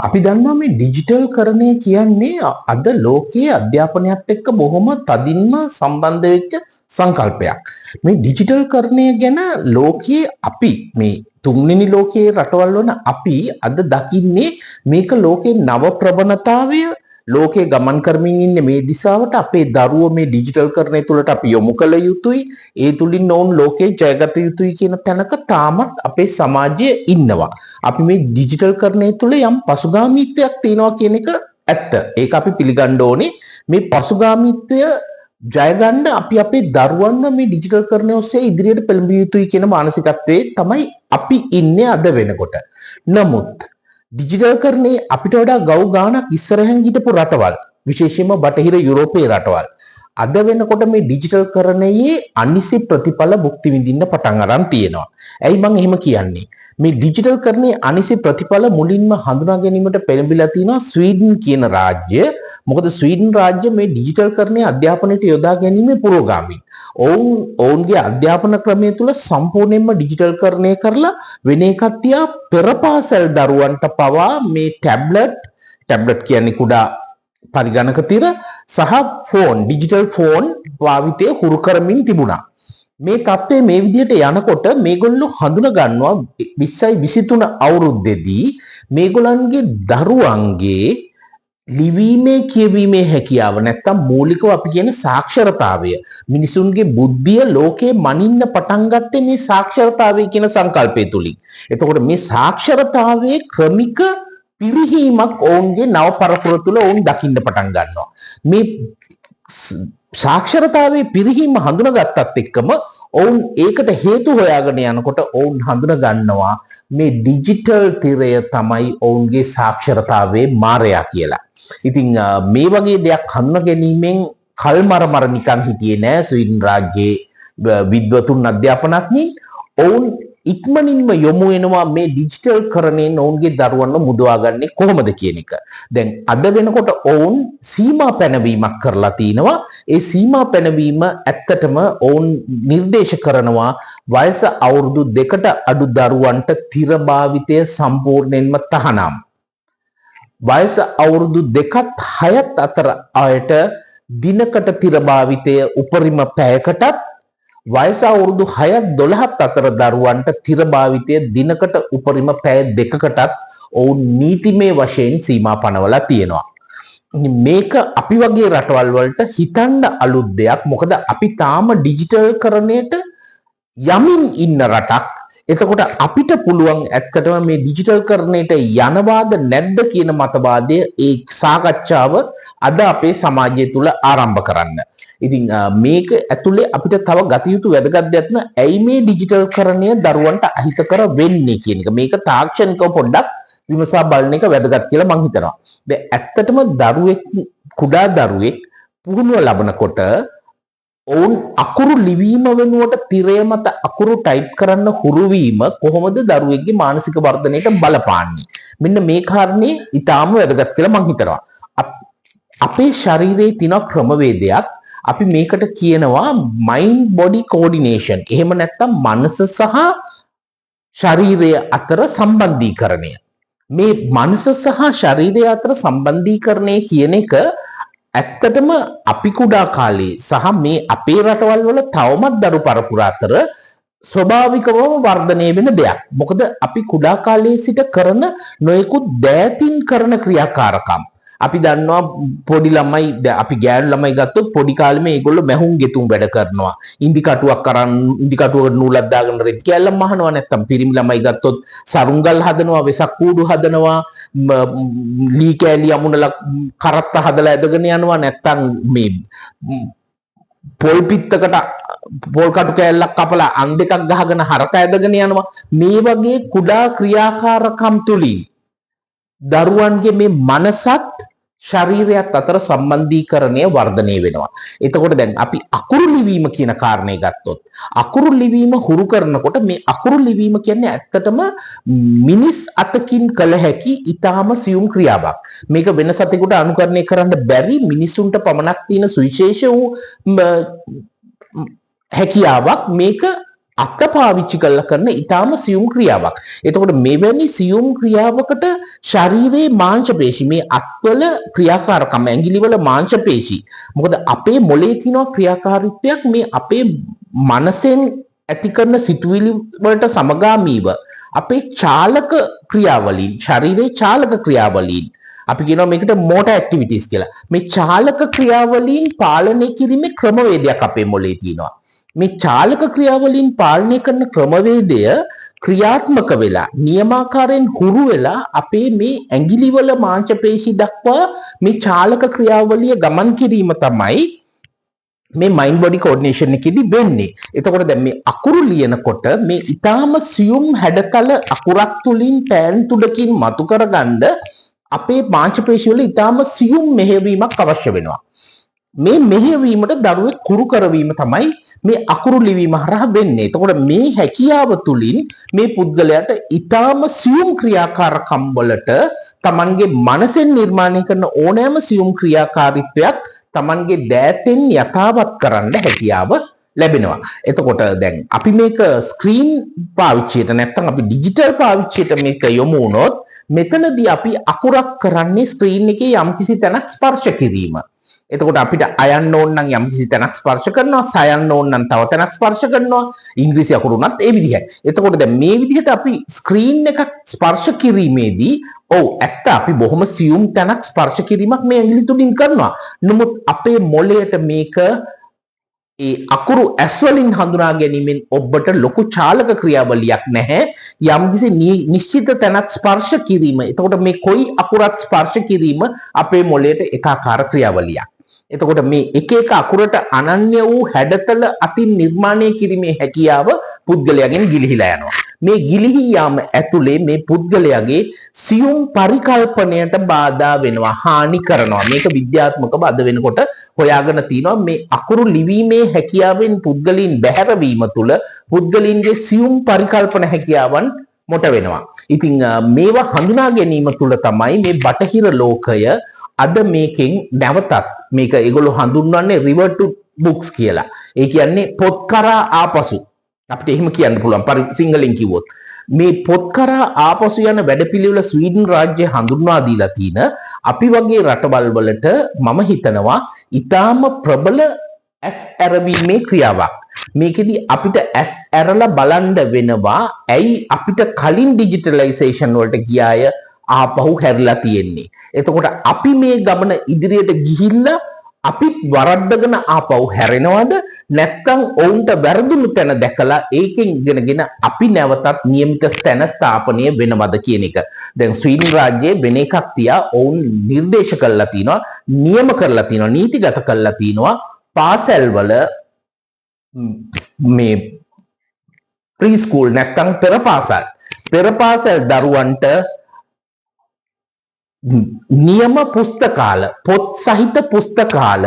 අපි දන්නවා මේ ඩිජිටල් කරණය කියන්නේ අද ලෝකයේ අධ්‍යාපනයත් එක්ක බොහොම තදින්ම සම්බන්ධ වෙච්ච සංකල්පයක්. මේ ඩිජිටල් කරණය ගැන ලෝකයේ අපි මේ තුන්වෙනි ලෝකයේ රටවල් වන අපි අද දකින්නේ මේක ලෝකේ නව ප්‍රවණතාවය ලෝකේ ගමන් කරමින් ඉන්නේ මේ දිශාවට අපේ දරුවෝ මේ ඩිජිටල් කරණය තුළට අපි යොමු කළ යුතුයි ඒ තුලින් ඔවුන් ලෝකේ ජයගත යුතුයි කියන තැනක තාමත් අපේ සමාජයේ ඉන්නවා. අපි මේ ඩිජිටල් කරණය තුළ යම් පසුගාමීත්වයක් තියෙනවා කියන එක ඇත්ත. ඒක අපි පිළිගන්න ඕනේ. මේ පසුගාමීත්වය ජය ගන්න අපි අපේ දරුවන්ව මේ ඩිජිටල් කරණය ඔස්සේ ඉදිරියට පෙළඹිය යුතුයි කියන මානසිකත්වයේ තමයි අපි ඉන්නේ අද වෙනකොට. නමුත් ඩිජිටල් කරණේ අපිට වඩා ගව් ගාණක් ඉස්සරහින් හිටපු රටවල් විශේෂයෙන්ම බටහිර යුරෝපයේ රටවල් අද වෙනකොට මේ ඩිජිටල් කරණයේ අනිසි ප්‍රතිඵල භුක්ති විඳින්න පටන් අරන් තියෙනවා. ඇයි මම එහෙම කියන්නේ? මේ ඩිජිටල් කරණයේ අනිසි ප්‍රතිඵල මුලින්ම හඳුනා ගැනීමට පෙළඹිලා තියෙනවා ස්වීඩන් කියන රාජ්‍ය. මොකද ස්වීඩන් රාජ්‍ය මේ ඩිජිටල් කරණයේ අධ්‍යාපනයට යොදා ගැනීමේ පුරෝගාමී. ඔවුන්ගේ අධ්‍යාපන ක්‍රමය තුල සම්පූර්ණයෙන්ම ඩිජිටල් කරණය කරලා වෙන එකක් තියා පෙරපාසල් දරුවන්ට පවා මේ ටැබ්ලට් කියන්නේ කුඩා පරිගණක තිර සහ ෆෝන් ඩිජිටල් ෆෝන් භාවිතය හුරු කරමින් තිබුණා. මේ තත්ත්වය මේ විදිහට යනකොට මේගොල්ලෝ හඳුනා ගන්නවා 20යි 23 අවුරුද්දේදී මේගොල්ලන්ගේ දරුවන්ගේ ලිවීමේ කියවීමේ හැකියාව නැත්තම් මූලිකව අපි කියන සාක්ෂරතාවය මිනිසුන්ගේ බුද්ධිය ලෝකේ මනින්න පටන් ගත්තේ මේ සාක්ෂරතාවය කියන සංකල්පය තුලින්. එතකොට මේ සාක්ෂරතාවයේ ක්‍රමික පිරිහීමක් ඔවුන්ගේ නව පරපුර තුළ ඔවුන් දකින්න පටන් ගන්නවා. මේ සාක්ෂරතාවයේ පිරිහීම හඳුනාගත්තත් එක්කම ඔවුන් ඒකට හේතු හොයාගෙන යනකොට ඔවුන් හඳුනා ගන්නවා මේ ඩිජිටල් තිරය තමයි ඔවුන්ගේ සාක්ෂරතාවයේ මායя කියලා. ඉතින් මේ වගේ දෙයක් හඳුනා ගැනීමෙන් කල්මර නිකන් හිටියේ නෑ ස්වීඩන් රාජ්‍යයේ විද්වතුන් අධ්‍යාපනඥයින්. ඔවුන් ඉක්මනින්ම යොමු වෙනවා මේ ඩිජිටල් කරණයෙන් ඔවුන්ගේ දරුවන්ව මුදවාගන්නේ කොහොමද කියන එක. දැන් අද වෙනකොට ඔවුන් සීමා පැනවීමක් කරලා තිනවා. ඒ සීමා පැනවීම ඇත්තටම ඔවුන් නිර්දේශ කරනවා වයස අවුරුදු 2කට අඩු දරුවන්ට තිර භාවිතය සම්පූර්ණයෙන්ම තහනම්. වයස අවුරුදු 2ත් 6ත් අතර අයට දිනකට තිර භාවිතය උපරිම පැයකටත් වයස අවුරුදු 6ත් 12ත් අතර දරුවන්ට තිර භාවිතය දිනකට උපරිම පැය 2කටත් ඔවුන් නීතිමය වශයෙන් සීමා පනවලා තියෙනවා. මේක අපි වගේ රටවල් වලට හිතන්න අලුත් දෙයක්. මොකද අපි තාම ඩිජිටල් කරණයට යමින් ඉන්න රටක්. එතකොට අපිට පුළුවන් ඇත්තටම මේ ඩිජිටල් කරණයට යනවාද නැද්ද කියන මතවාදය ඒ සාකච්ඡාව අද අපේ සමාජය තුල ආරම්භ කරන්න. ඉතින් මේක ඇතුලේ අපිට තව ගත යුතු වැදගත් දෙයක් තියෙනවා. ඇයි මේ ඩිජිටල් කරණය දරුවන්ට අහිතකර වෙන්නේ කියන එක. මේක තාක්ෂණිකව පොඩ්ඩක් විමසා බලන එක වැදගත් කියලා මම හිතනවා. දැන් ඇත්තටම කුඩා දරුවෙක් පුහුණුව ලබනකොට ඔවුන් අකුරු ලිවීම වෙනුවට තිරය මත අකුරු ටයිප් කරන්න හුරු වීම කොහොමද දරුවෙක්ගේ මානසික වර්ධනයට බලපාන්නේ? මෙන්න මේ කාරණේ ඊටාම වැදගත් කියලා මම හිතනවා. අපේ ශරීරයේ තියෙන ක්‍රමවේදයක් අපි මේකට කියනවා මයින්ඩ් බොඩි කෝඩිනේෂන්. එහෙම නැත්නම් මනස සහ ශරීරය අතර සම්බන්ධීකරණය. මේ මනස සහ ශරීරය අතර සම්බන්ධීකරණය කියන එක ඇත්තටම අපි කුඩා කාලේ සහ මේ අපේ රටවල් වල තවමත් දරු පරපුර අතර ස්වභාවිකවම වර්ධනය වෙන දෙයක්. මොකද අපි කුඩා කාලයේ සිට කරන නොයෙකුත් දෑතින් කරන ක්‍රියාකාරකම් අපි දන්නවා පොඩි ළමයි අපි ගෑනු ළමයි ගත්තොත් පොඩි කාලෙම ඒගොල්ලෝ මැහුම් ගෙතුම් වැඩ කරනවා. ඉන්දි කටුවක් අරන් ඉන්දි කටුවකට නූලක් දාගෙන රෙදි කෑල්ලක් මහනවා. නැත්තම් පිරිමි ළමයි ගත්තොත් සරුංගල් හදනවා, වෙසක් කූඩු හදනවා, ලී කෑලි අමුණලා කරත්ත හදලා ඇදගෙන යනවා. නැත්තම් මේ පොල් පිත්තකට පොල් කටු කෑල්ලක් කපලා අන් දෙකක් ගහගෙන හරක ඇදගෙන යනවා. මේ වගේ කුඩා ක්‍රියාකාරකම් තුලින් දරුවන්ගේ මේ මනසත් ශරීරයත් අතර සම්බන්ධීකරණය වර්ධනය වෙනවා. එතකොට දැන් අපි අකුරු ලිවීම කියන කාරණේ ගත්තොත් අකුරු ලිවීම හුරු කරනකොට මේ අකුරු ලිවීම කියන්නේ ඇත්තටම මිනිස් අතකින් කළ හැකි ඊටාම සියුම් ක්‍රියාවක්. මේක වෙන සතෙකුට අනුකරණය කරන්න බැරි මිනිසුන්ට පමණක් තියෙන සුවිශේෂ වූ හැකියාවක්. මේක අත පාවිච්චි කරලා කරන ඊටාම සියුම් ක්‍රියාවක්. එතකොට මෙවැනි සියුම් ක්‍රියාවකට ශරීරයේ මාංශ පේශි මේ අත්වල ක්‍රියාකාරකම ඇඟිලිවල මාංශ පේශි. මොකද අපේ මොලේ තියෙන ක්‍රියාකාරීත්වයක් මේ අපේ මනසෙන් ඇති කරන සිතුවිලි වලට සමගාමීව අපේ චාලක ක්‍රියාවලින් ශරීරයේ චාලක ක්‍රියාවලින් අපි කියනවා මේකට motor activities කියලා. මේ චාලක ක්‍රියාවලින් පාලනය කිරීමේ ක්‍රමවේදයක් අපේ මොලේ තියෙනවා. මේ චාලක ක්‍රියාවලින් පාලනය කරන ක්‍රමවේදය ක්‍රියාත්මක වෙලා නියමාකාරයෙන් හුරු වෙලා අපේ මේ ඇඟිලිවල මාංශ පේශි දක්වා මේ චාලක ක්‍රියාවලිය ගමන් කිරීම තමයි මේ මයින්ඩ් බොඩි කෝඩිනේෂන් එකේදී වෙන්නේ. එතකොට දැන් මේ අකුරු ලියනකොට මේ ඊටාම සියුම් හැඩතල අකුරක් තුලින් පෑන් තුඩකින් මතු කරගන්න අපේ මාංශ පේශි වල ඊටාම සියුම් මෙහෙයවීමක් අවශ්‍ය වෙනවා. මේ මෙහෙයවීමට දරුවෙක් කුරු කරවීම තමයි මේ අකුරු ලිවීම හරහා වෙන්නේ. එතකොට මේ හැකියාව තුලින් මේ පුද්ගලයාට ඊටාම සියුම් ක්‍රියාකාරකම් වලට Tamanගේ මනසෙන් නිර්මාණය කරන ඕනෑම සියුම් ක්‍රියාකාරීත්වයක් Tamanගේ දෑතෙන් යථාවත් කරන්න හැකියාව ලැබෙනවා. එතකොට දැන් අපි මේක ස්ක්‍රීන් පාවිච්චියට නැත්නම් අපි ඩිජිටල් පාවිච්චියට මේක යොමු වුණොත් මෙතනදී අපි අකුරක් කරන්නේ ස්ක්‍රීන් එකේ යම්කිසි තැනක් ස්පර්ශ කිරීම. එතකොට අපිට අයන්න ඕන නම් යම්කිසි තැනක් ස්පර්ශ කරනවා, සයන්න ඕන නම් තව තැනක් ස්පර්ශ කරනවා. ඉංග්‍රීසි අකුරු උනත් ඒ විදිහයි. එතකොට දැන් මේ විදිහට අපි ස්ක්‍රීන් එකක් ස්පර්ශ කිරීමේදී ඇත්ත අපි බොහොම සියුම් තැනක් ස්පර්ශ කිරීමක් මේ ඇඟිලි තුලින් කරනවා. නමුත් අපේ මොළයට මේක ඒ අකුරු ඇස් වලින් හඳුනා ගැනීමෙන් ඔබට ලොකු චාලක ක්‍රියාවලියක් නැහැ. යම්කිසි නිශ්චිත තැනක් ස්පර්ශ කිරීම. එතකොට මේ කොයි අකුරක් ස්පර්ශ කිරීම අපේ මොළයට එකාකාර ක්‍රියාවලියක්. එතකොට මේ එක එක අකුරට අනන්‍ය වූ හැඩතල අතින් නිර්මාණය කිරීමේ හැකියාව පුද්ගලයාගෙන් ගිලිහිලා යනවා. මේ ගිලිහි යාම ඇතුලේ මේ පුද්ගලයාගේ සියුම් පරිකල්පනයට බාධා වෙනවා, හානි කරනවා. මේක විද්‍යාත්මකව අද වෙනකොට හොයාගෙන තිනවා මේ අකුරු ලිවීමේ හැකියාවෙන් පුද්ගලයන් බැහැරවීම තුළ පුද්ගලයන්ගේ සියුම් පරිකල්පන හැකියාවන් මොට වෙනවා. ඉතින් මේවා හඳුනා ගැනීම තුළ තමයි මේ බටහිර ලෝකය අද මේකෙන් නැවතත් මේක ඒගොල්ලෝ හඳුන්වන්නේ river to books කියලා. ඒ කියන්නේ පොත් කරා ආපසු. අපිට එහෙම කියන්න පුළුවන් සිංහලෙන් කිව්වොත්. මේ පොත් කරා ආපසු යන වැඩපිළිවෙල ස්වීඩන් රාජ්‍යය හඳුන්වා දීලා තින අපි වගේ රටවල් වලට මම හිතනවා ඊටාම ප්‍රබල ඇස් ඇරවීමේ ක්‍රියාවක්. මේකෙදි අපිට ඇස් ඇරලා බලන්න වෙනවා. ඇයි අපිට කලින් ඩිජිටලයිසේෂන් වලට ගියාය ආපහු හැරිලා තියෙන්නේ. එතකොට අපි මේ ගමන ඉදිරියට ගිහිල්ලා අපිත් වරද්දගෙන ආපහු හැරෙනවද නැත්නම් ඔවුන්ට වැරදුණු තැන දැකලා ඒකෙන් ඉගෙනගෙන අපි නැවතත් නියමිත තැන ස්ථාපනය වෙනවද කියන එක. දැන් ස්වීඩන් රාජ්‍යයේ වෙන එකක් තියා ඔවුන් නිර්දේශ කරලා තිනවා, නියම කරලා තිනවා, නීතිගත කරලා තිනවා පාසල් වල මේ ප්‍රී ස්කූල් නැත්නම් පෙර පාසල් දරුවන්ට නියම පුස්තකාල පොත් සහිත පුස්තකාල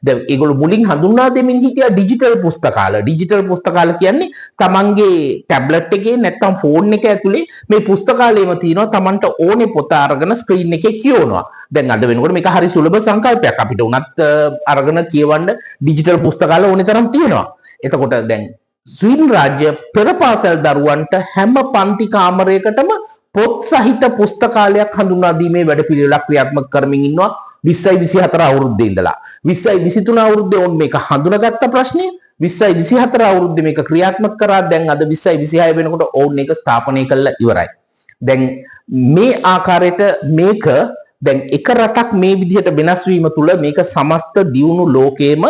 දැන් ඒගොල්ලෝ මුලින් හඳුන්වා දෙමින් හිටියා ඩිජිටල් පුස්තකාල කියන්නේ තමන්ගේ ටැබ්ලට් එකේ නැත්නම් ෆෝන් එක ඇතුලේ මේ පුස්තකාලයේම තියෙනවා තමන්ට ඕනේ පොත අරගෙන ස්ක්‍රීන් එකේ කියවනවා. දැන් අද වෙනකොට මේක හරි සුලභ සංකල්පයක්. අපිට උනත් අරගෙන කියවන්න ඩිජිටල් පුස්තකාල ඕනේ තරම් තියෙනවා. එතකොට දැන් ස්වීඩන් රාජ්‍ය පෙර පාසල් දරුවන්ට හැම පන්ති කාමරයකටම පොත් සහිත පුස්තකාලයක් හඳුන්වා දීමේ වැඩපිළිවෙලක් ක්‍රියාත්මක කරමින් ඉන්නවා 2024 අවුරුද්දේ ඉඳලා. 2023 අවුරුද්දේ ඕන් මේක හඳුනාගත්ත ප්‍රශ්නේ 2024 අවුරුද්දේ මේක ක්‍රියාත්මක කරා. දැන් අද 2026 වෙනකොට ඕන් මේක ස්ථාපනය කළා ඉවරයි. දැන් මේ ආකාරයට මේක දැන් එක රටක් මේ විදිහට වෙනස් වීම තුළ මේක සමස්ත දියුණු ලෝකයේම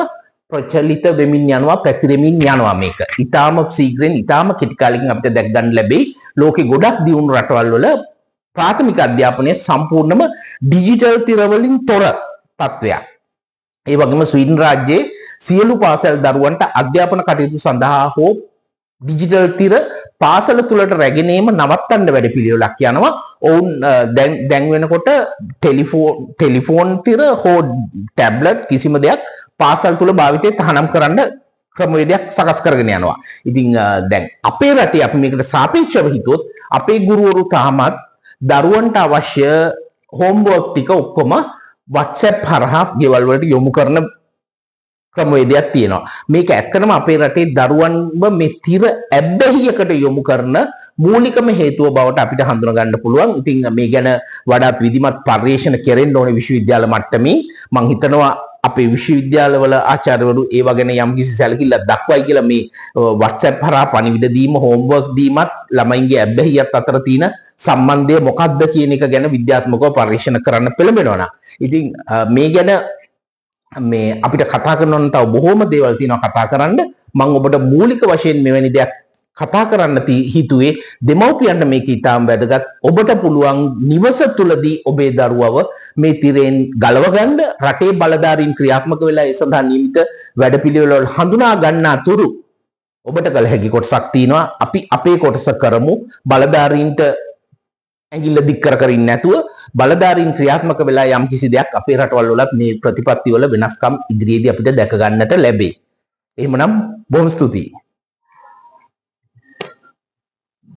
ප්‍රචලිත වෙමින් යනවා, පැතිරෙමින් යනවා. මේක ඊටාම ශීඝ්‍රයෙන් ඊටාම කෙටි කාලෙකින් අපිට දැක් ගන්න ලැබෙයි. ලෝකේ ගොඩක් දියුණු රටවල් වල ප්‍රාථමික අධ්‍යාපනය සම්පූර්ණම ඩිජිටල් තිර වලින් තොර තත්වයක්. ඒ වගේම ස්වීඩන් රාජ්‍යයේ සියලු පාසල් දරුවන්ට අධ්‍යාපන කටයුතු සඳහා හෝ ඩිජිටල් තිර පාසල තුලට රැගෙන ඒම නවත්තන්න වැඩපිළිවෙලක් යනවා. ඔවුන් දැන් වෙනකොට ටෙලිෆෝන් තිර හෝ ටැබ්ලට් කිසිම දෙයක් පාසල් තුල භාවිතය තහනම් කරන්න ක්‍රමවේදයක් සකස් කරගෙන යනවා. ඉතින් දැන් අපේ රටේ අපි මේකට සාපේක්ෂව හිතුවොත් අපේ ගුරුවරු තාමත් දරුවන්ට අවශ්‍ය හෝම්වර්ක් ටික ඔක්කොම WhatsApp හරහා ගෙවල් වලට යොමු කරන ක්‍රමවේදයක් තියෙනවා. මේක ඇත්තටම අපේ රටේ දරුවන්ව මේ තිර ඇබ්බැහියකට යොමු කරන මූලිකම හේතුව බවට අපිට හඳුනා ගන්න පුළුවන්. ඉතින් මේ ගැන වඩාත් විධිමත් පර්යේෂණ කෙරෙන්න ඕනේ විශ්වවිද්‍යාල මට්ටමේ. මම හිතනවා අපේ විශ්වවිද්‍යාලවල ආචාර්යවරු ඒව ගැන යම්කිසි සැලකිල්ලක් දක්වයි කියලා මේ WhatsApp හරහා පණිවිඩ දීම, හෝම්වර්ක් දීමත් ළමයින්ගේ ඇබ්බැහියත් අතර තියෙන සම්බන්ධය මොකක්ද කියන එක ගැන විද්‍යාත්මකව පර්යේෂණ කරන්න පෙළඹෙනවා. ඉතින් මේ ගැන මේ අපිට කතා කරනවා නම් තව බොහෝම දේවල් තියෙනවා කතා කරන්න. මම ඔබට මූලික වශයෙන් මෙවැනි දෙයක් කතා කරන්න හිතුවේ දෙමව්පියන්ට මේක ඉතාම වැදගත්. ඔබට පුළුවන් නිවස තුලදී ඔබේ දරුවව මේ තිරෙන් ගලව ගන්න, රටේ බලධාරීන් ක්‍රියාත්මක වෙලා ඒ සඳහා නියමිත වැඩපිළිවෙළ හඳුනා ගන්න අතුරු ඔබට කළ හැකි කොටසක් තියෙනවා. අපි අපේ කොටස කරමු. බලධාරීන්ට ඇඟිල්ල දික් කර ඉන්නේ නැතුව බලධාරීන් ක්‍රියාත්මක වෙලා යම් කිසි දෙයක් අපේ රටවල් වලත් මේ ප්‍රතිපත්ති වල වෙනස්කම් ඉදිරියේදී අපිට දැක ගන්නට ලැබේ. එහෙමනම් බොහොම ස්තුතියි.